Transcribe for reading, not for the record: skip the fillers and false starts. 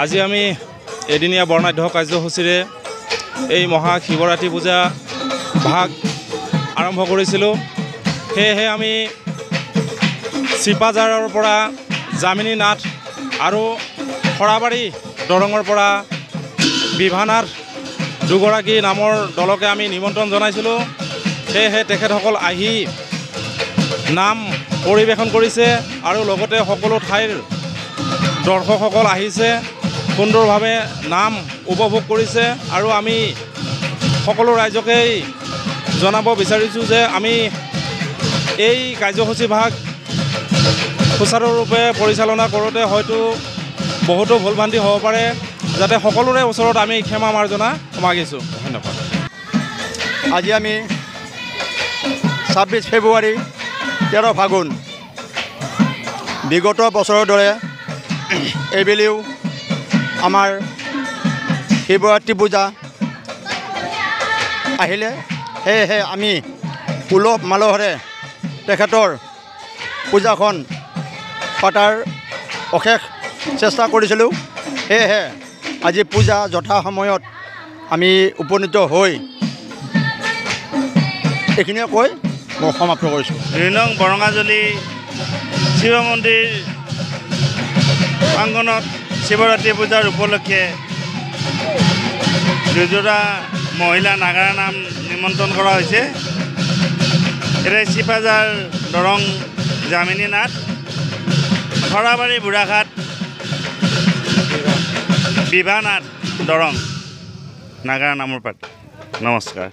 আজি আমি এদিনীয়া বৰ্ণাঢ্য কাৰ্যসূচীৰে এই মহা শিৱৰাত্ৰি পূজা ভাগ আৰম্ভ কৰিছিলোঁ। সেয়েহে আমি চিপাঝাৰৰ পৰা যামিনী নাথ আৰু সৰাবাৰী দৰঙৰ পৰা বিভানাথ দুগৰাকী নামৰ দলকে আমি নিমন্ত্ৰণ জনাইছিলোঁ। সেয়েহে তেখেতসকল আহি নাম পৰিৱেশন কৰিছে আৰু লগতে সকলো ঠাইৰ দৰ্শকসকল আহিছে, সুন্দৰভাৱে নাম উপভোগ কৰিছে। আৰু আমি সকলো ৰাইজকেই জনাব বিচাৰিছোঁ যে আমি এই কাৰ্যসূচী ভাগ সুচাৰুৰূপে পৰিচালনা কৰোঁতে হয়তো বহুতো ভুল ভ্ৰান্তি হ'ব পাৰে, যাতে সকলোৰে ওচৰত আমি ক্ষমা মাৰ্জনা মাগিছোঁ। ধন্যবাদ। আজি আমি 26 ফেব্ৰুৱাৰী 13 ফাগুন বিগত বছৰৰ দৰে এইবেলিও আমাৰ শিৱৰাত্ৰি পূজা আহিলে। সেয়েহে আমি উলহ মালহেৰে তেখেতৰ পূজাখন পতাৰ অশেষ চেষ্টা কৰিছিলোঁ। সেয়েহে আজি পূজা যথা সময়ত আমি উপনীত হৈ এইখিনিয়ে কৈ মই সমাপ্ত কৰিছোঁ। 2 নং বৰঙাজুলি শিৱ মন্দিৰ প্ৰাংগণত শিৱৰাত্ৰি পূজাৰ উপলক্ষে দুজোৰা মহিলা নাগাৰা নাম নিমন্ত্ৰণ কৰা হৈছে। এৰে চিপাঝাৰ দৰং যামিনী নাথ, সৰাবাৰী বুঢ়াঘাট বিভানাথ দৰং নাগাৰা নামৰ পাত। নমস্কাৰ।